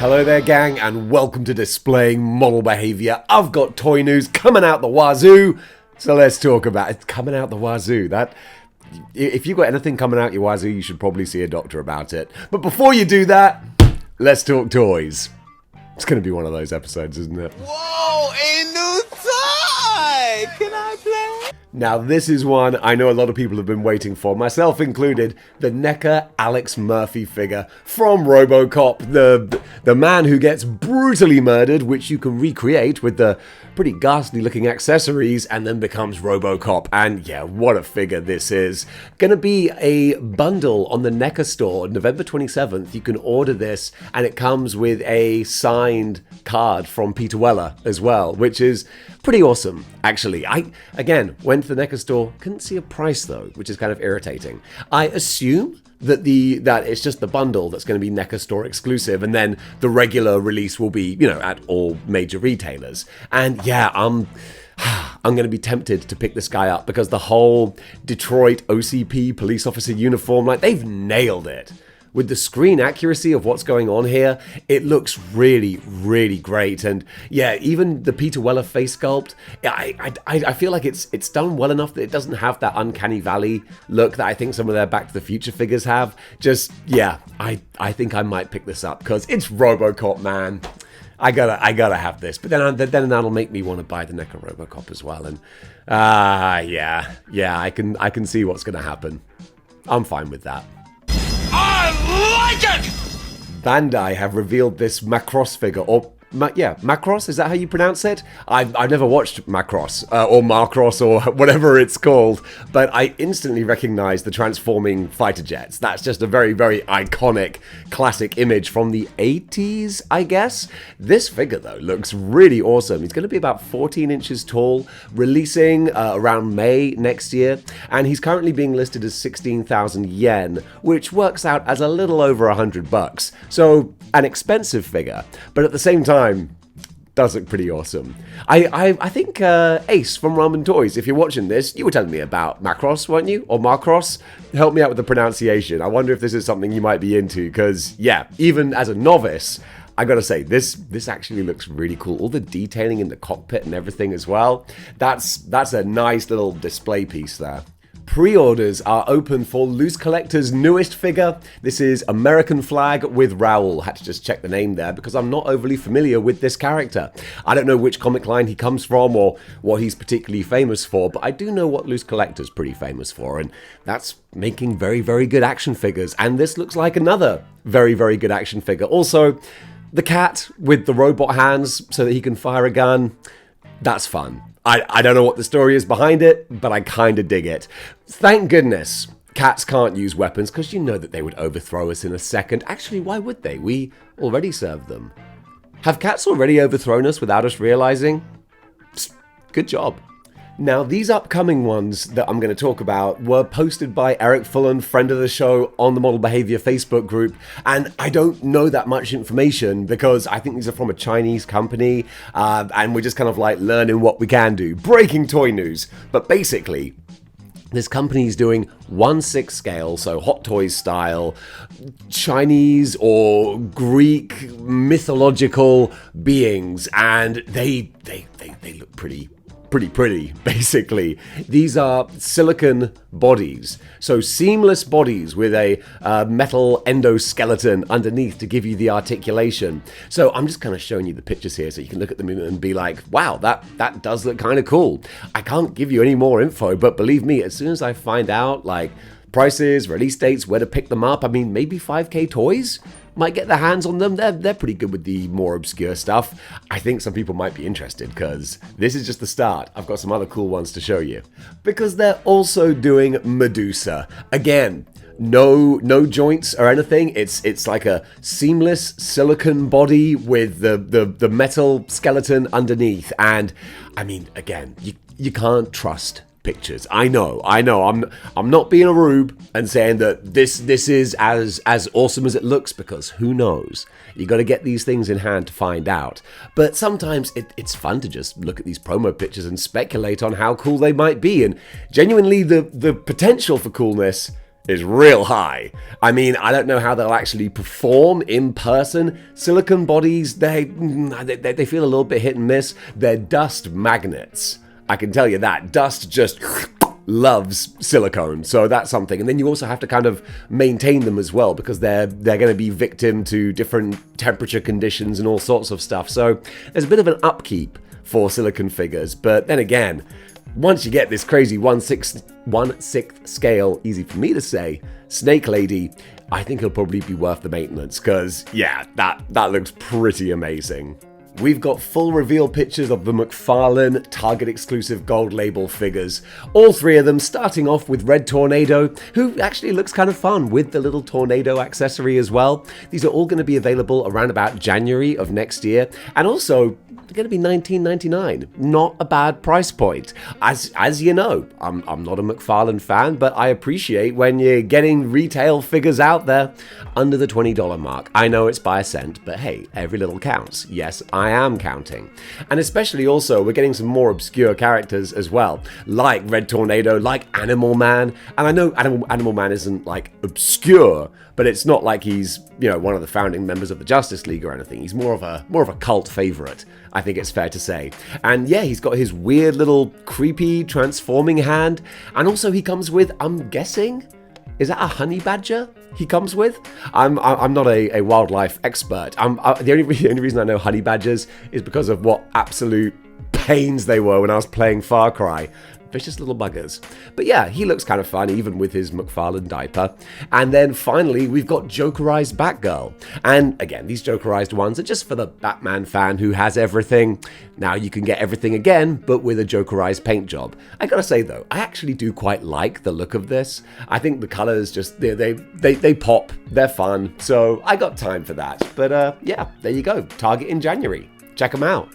Hello there, gang, and welcome to Displaying-Model-Behaviour. I've got toy news coming out the wazoo, so let's talk about it. Coming out the wazoo. If you've got anything coming out your wazoo, you should probably see a doctor about it. But before you do that, let's talk toys. It's going to be one of those episodes, isn't it? Whoa, a new toy! Can I play? Now, this is one I know a lot of people have been waiting for, myself included, the NECA Alex Murphy figure from RoboCop, the man who gets brutally murdered, which you can recreate with the pretty ghastly looking accessories, and then becomes RoboCop. And yeah, what a figure this is. Gonna be a bundle on the NECA store November 27th. You can order this, and it comes with a signed card from Peter Weller as well, which is pretty awesome, actually. I, again, went to the NECA store, couldn't see a price though, which is kind of irritating. I assume that it's just the bundle that's going to be NECA store exclusive, and then the regular release will be, at all major retailers. And yeah, I'm going to be tempted to pick this guy up because the whole Detroit OCP police officer uniform, they've nailed it. With the screen accuracy of what's going on here, it looks really, really great. And yeah, even the Peter Weller face sculpt, I feel like it's done well enough that it doesn't have that uncanny valley look that I think some of their Back to the Future figures have. Just, yeah, I think I might pick this up because it's RoboCop, man. I gotta have this. But then that'll make me want to buy the NECA RoboCop as well. And yeah, I can see what's gonna happen. I'm fine with that. I like it! Bandai have revealed this Macross figure, or Macross, is that how you pronounce it? I've never watched Macross, or Macross, or whatever it's called, but I instantly recognized the transforming fighter jets. That's just a very, very iconic, classic image from the 80s, I guess. This figure, though, looks really awesome. He's going to be about 14 inches tall, releasing around May next year, and he's currently being listed as 16,000 yen, which works out as a little over $100. So, an expensive figure, but at the same time, does look pretty awesome. I think Ace from Ramen Toys, if you're watching this, you were telling me about Macross, weren't you? Or Macross? Help me out with the pronunciation. I wonder if this is something you might be into, because yeah, even as a novice, I gotta say, this actually looks really cool. All the detailing in the cockpit and everything as well. That's a nice little display piece there. Pre-orders are open for Loose Collector's newest figure. This is American Flag with Raoul. Had to just check the name there because I'm not overly familiar with this character. I don't know which comic line he comes from or what he's particularly famous for, but I do know what Loose Collector's pretty famous for, and that's making very, very good action figures. And this looks like another very, very good action figure. Also, the cat with the robot hands so that he can fire a gun. That's fun. I don't know what the story is behind it, but I kind of dig it. Thank goodness cats can't use weapons, because you know that they would overthrow us in a second. Actually, why would they? We already served them. Have cats already overthrown us without us realizing? Psst, good job. Now, these upcoming ones that I'm going to talk about were posted by Eric Fullen, friend of the show, on the Model Behaviour Facebook group, and I don't know that much information because I think these are from a Chinese company, and we're just kind of learning what we can do. Breaking toy news, but basically, this company is doing 1/6 scale, so Hot Toys style, Chinese or Greek mythological beings, and they look pretty, basically. These are silicon bodies, so seamless bodies with a metal endoskeleton underneath to give you the articulation. So I'm just kind of showing you the pictures here so you can look at them and be like, wow, that does look kind of cool. I can't give you any more info, but believe me, as soon as I find out prices, release dates, where to pick them up, maybe 5K Toys might get their hands on them. They're pretty good with the more obscure stuff. I think some people might be interested because this is just the start. I've got some other cool ones to show you. Because they're also doing Medusa. Again, no joints or anything. It's like a seamless silicon body with the metal skeleton underneath. And again, you can't trust pictures. I know. I'm not being a rube and saying that this is as awesome as it looks, because who knows? You got to get these things in hand to find out. But sometimes it's fun to just look at these promo pictures and speculate on how cool they might be. And genuinely, the potential for coolness is real high. I mean, I don't know how they'll actually perform in person. Silicone bodies, they feel a little bit hit and miss. They're dust magnets. I can tell you that. Dust just loves silicone, so that's something. And then you also have to kind of maintain them as well, because they're going to be victim to different temperature conditions and all sorts of stuff. So there's a bit of an upkeep for silicone figures. But then again, once you get this crazy 1/6 scale, easy for me to say, Snake Lady, I think it'll probably be worth the maintenance, because yeah, that looks pretty amazing. We've got full reveal pictures of the McFarlane Target exclusive gold label figures. All three of them starting off with Red Tornado, who actually looks kind of fun with the little tornado accessory as well. These are all going to be available around about January of next year, and also going to be $19.99. Not a bad price point. As you know, I'm not a McFarlane fan, but I appreciate when you're getting retail figures out there under the $20 mark. I know it's by a cent, but hey, every little counts. Yes, I am counting. And especially also, we're getting some more obscure characters as well, like Red Tornado, like Animal Man. And I know Animal Man isn't like obscure, but it's not like he's, you know, one of the founding members of the Justice League or anything. He's more of a cult favorite, I think it's fair to say. And yeah, he's got his weird little creepy transforming hand, and also he comes with, I'm guessing, is that a honey badger he comes with? I'm not a wildlife expert. The only reason I know honey badgers is because of what absolute pains they were when I was playing Far Cry. Vicious little buggers. But yeah, he looks kind of fun, even with his McFarlane diaper. And then finally, we've got Jokerized Batgirl. And again, these Jokerized ones are just for the Batman fan who has everything. Now you can get everything again, but with a Jokerized paint job. I gotta say though, I actually do quite like the look of this. I think the colors just, they pop, they're fun. So I got time for that. But yeah, there you go. Target in January. Check them out.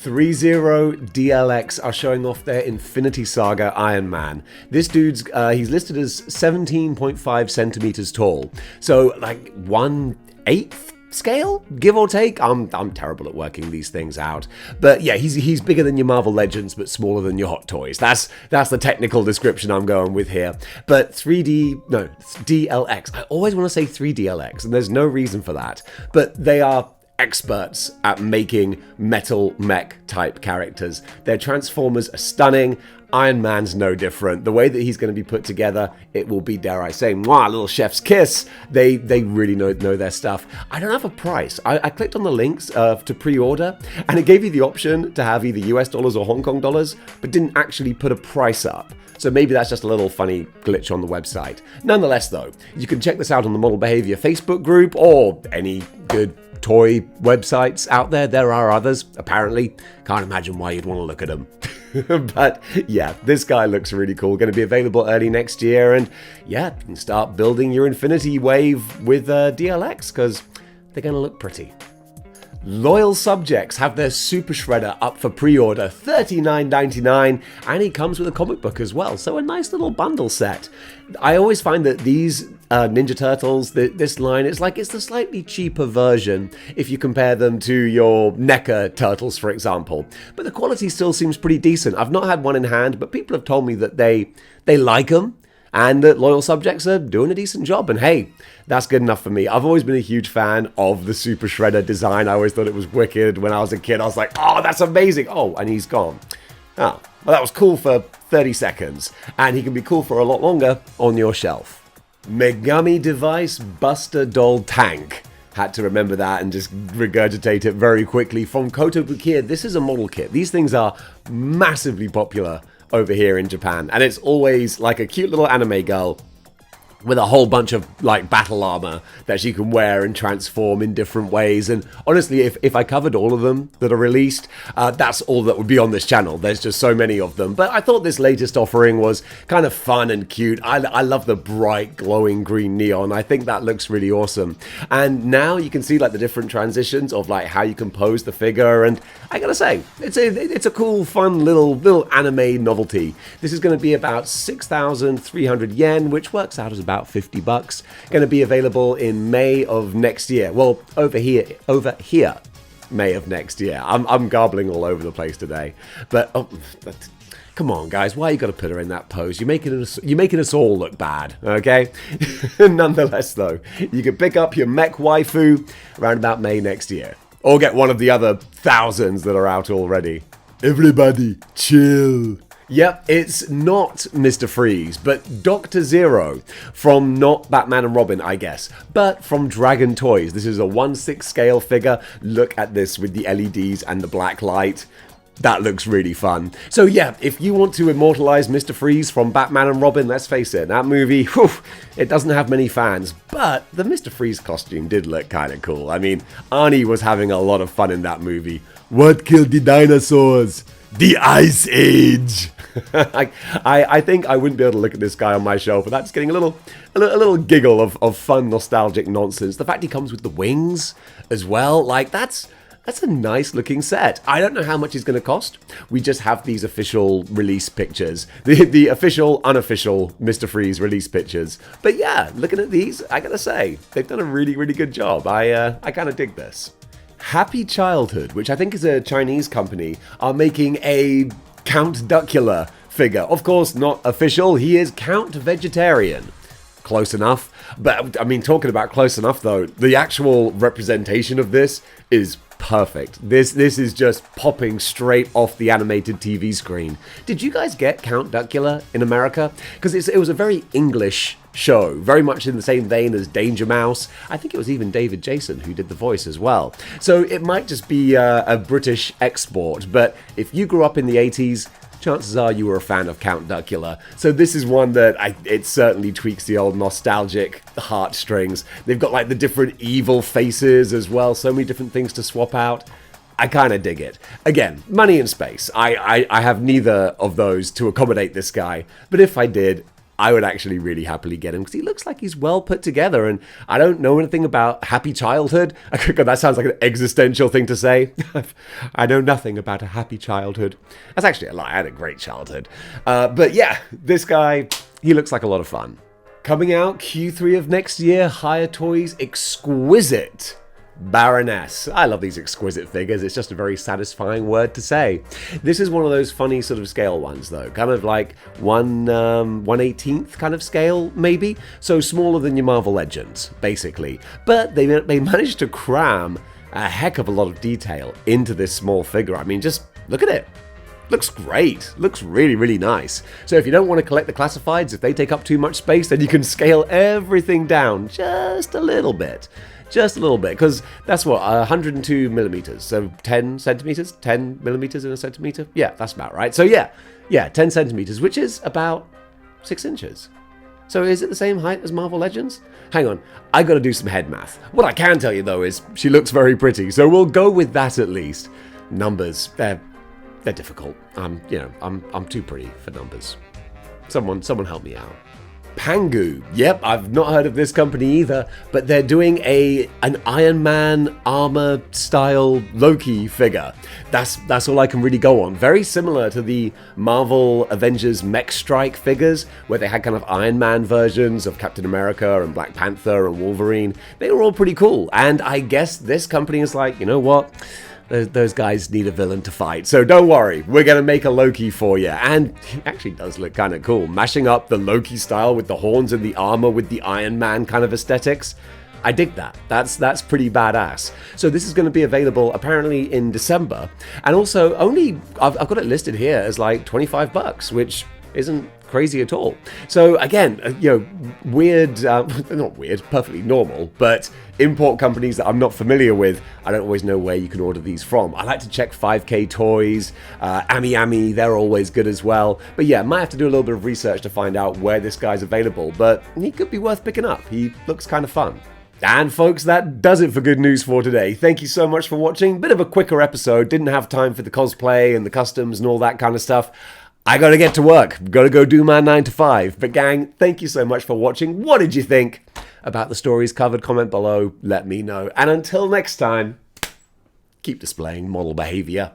30DLX are showing off their Infinity Saga Iron Man. This dude's, he's listed as 17.5 centimeters tall. So like 1/8 scale, give or take. I'm terrible at working these things out. But yeah, he's bigger than your Marvel Legends, but smaller than your Hot Toys. That's the technical description I'm going with here. But DLX. I always want to say 3DLX, and there's no reason for that. But they are experts at making metal mech type characters. Their Transformers are stunning. Iron Man's no different. The way that he's going to be put together, it will be, dare I say, mwah, little chef's kiss. They really know their stuff. I don't have a price. I clicked on the links to pre-order, and it gave you the option to have either US dollars or Hong Kong dollars, but didn't actually put a price up. So maybe that's just a little funny glitch on the website. Nonetheless though, you can check this out on the Model Behaviour Facebook group or any good toy websites out there. There are others, apparently. Can't imagine why you'd want to look at them. But yeah, this guy looks really cool. Going to be available early next year. And yeah, you can start building your Infinity Wave with DLX, because they're going to look pretty. Loyal subjects have their Super Shredder up for pre-order, $39.99, and he comes with a comic book as well, so a nice little bundle set. I always find that these Ninja Turtles, this line, it's the slightly cheaper version if you compare them to your NECA Turtles, for example. But the quality still seems pretty decent. I've not had one in hand, but people have told me that they like them, and that Loyal subjects are doing a decent job. And hey, that's good enough for me. I've always been a huge fan of the Super Shredder design. I always thought it was wicked. When I was a kid, I was like, oh, that's amazing. Oh, and he's gone. Oh, well, that was cool for 30 seconds. And he can be cool for a lot longer on your shelf. Megami Device Buster Doll Tank. Had to remember that and just regurgitate it very quickly. From Kotobukiya, this is a model kit. These things are massively popular over here in Japan, and it's always like a cute little anime girl with a whole bunch of like battle armor that she can wear and transform in different ways. And honestly, if I covered all of them that are released, that's all that would be on this channel. There's just so many of them. But I thought this latest offering was kind of fun and cute. I love the bright glowing green neon. I think that looks really awesome. And now you can see like the different transitions of like how you can pose the figure. And I gotta say, it's a cool, fun little anime novelty. This is going to be about 6,300 yen, which works out as about $50. Going to be available in May of next year. Well, over here, May of next year. I'm garbling all over the place today. But Come on, guys, why you got to put her in that pose? You're making us all look bad, okay? Nonetheless, though, you can pick up your Mechwaifu around about May next year. Or get one of the other thousands that are out already. Everybody, chill. Yep, it's not Mr. Freeze, but Dr. Zero from not Batman and Robin, I guess, but from Dragon Toys. This is a 1/6 scale figure. Look at this with the LEDs and the black light. That looks really fun. So yeah, if you want to immortalize Mr. Freeze from Batman and Robin, let's face it, that movie, whew, it doesn't have many fans, but the Mr. Freeze costume did look kind of cool. I mean, Arnie was having a lot of fun in that movie. What killed the dinosaurs? The Ice Age! I think I wouldn't be able to look at this guy on my shelf without just getting a little giggle of fun, nostalgic nonsense. The fact he comes with the wings as well, like, that's a nice looking set. I don't know how much he's going to cost. We just have these official release pictures. The official, unofficial Mr. Freeze release pictures. But yeah, looking at these, I gotta say, they've done a really, really good job. I kind of dig this. Happy Childhood, which I think is a Chinese company, are making a Count Duckula figure. Of course, not official. He is Count Vegetarian. Close enough. But, I mean, talking about close enough, though, the actual representation of this is perfect. This is just popping straight off the animated TV screen. Did you guys get Count Duckula in America? Because it was a very English show, very much in the same vein as Danger Mouse. I think it was even David Jason who did the voice as well. So it might just be a British export, but if you grew up in the 80s, chances are you were a fan of Count Duckula. So this is one that it certainly tweaks the old nostalgic heartstrings. They've got like the different evil faces as well, so many different things to swap out. I kind of dig it. Again, money and space. I have neither of those to accommodate this guy, but if I did, I would actually really happily get him because he looks like he's well put together, and I don't know anything about Happy Childhood. God, that sounds like an existential thing to say. I know nothing about a happy childhood. That's actually a lie. I had a great childhood. But yeah, this guy, he looks like a lot of fun. Coming out Q3 of next year, Higher Toys Exquisite Baroness. I love these exquisite figures. It's just a very satisfying word to say. This is one of those funny sort of scale ones, though. Kind of like 1/18th kind of scale, maybe. So smaller than your Marvel Legends, basically. But they managed to cram a heck of a lot of detail into this small figure. I mean, just look at it. Looks great. Looks really, really nice. So if you don't want to collect the classifieds, if they take up too much space, then you can scale everything down just a little bit. Just a little bit, because that's what, 102 millimeters, so 10 centimeters, 10 millimeters in a centimeter? Yeah, that's about right. So yeah, 10 centimeters, which is about 6 inches. So is it the same height as Marvel Legends? Hang on, I gotta do some head math. What I can tell you, though, is she looks very pretty, so we'll go with that at least. Numbers, they're difficult. I'm too pretty for numbers. Someone help me out. Pangu. Yep, I've not heard of this company either, but they're doing an Iron Man armor style Loki figure. That's all I can really go on. Very similar to the Marvel Avengers Mech Strike figures, where they had kind of Iron Man versions of Captain America and Black Panther and Wolverine. They were all pretty cool, and I guess this company is like, you know what? Those guys need a villain to fight, so don't worry, we're going to make a Loki for you. And it actually does look kind of cool, mashing up the Loki style with the horns and the armor with the Iron Man kind of aesthetics. I dig that. That's pretty badass. So this is going to be available apparently in December, and also I've got it listed here as like $25, which isn't crazy at all. So again, weird, not weird, perfectly normal, but import companies that I'm not familiar with, I don't always know where you can order these from. I like to check 5K Toys, Ami, they're always good as well. But yeah, might have to do a little bit of research to find out where this guy's available, but he could be worth picking up. He looks kind of fun. And folks, that does it for Good News for today. Thank you so much for watching. Bit of a quicker episode, didn't have time for the cosplay and the customs and all that kind of stuff. I gotta get to work, gotta go do my 9 to 5. But gang, thank you so much for watching. What did you think about the stories covered? Comment below, let me know. And until next time, keep displaying model behavior.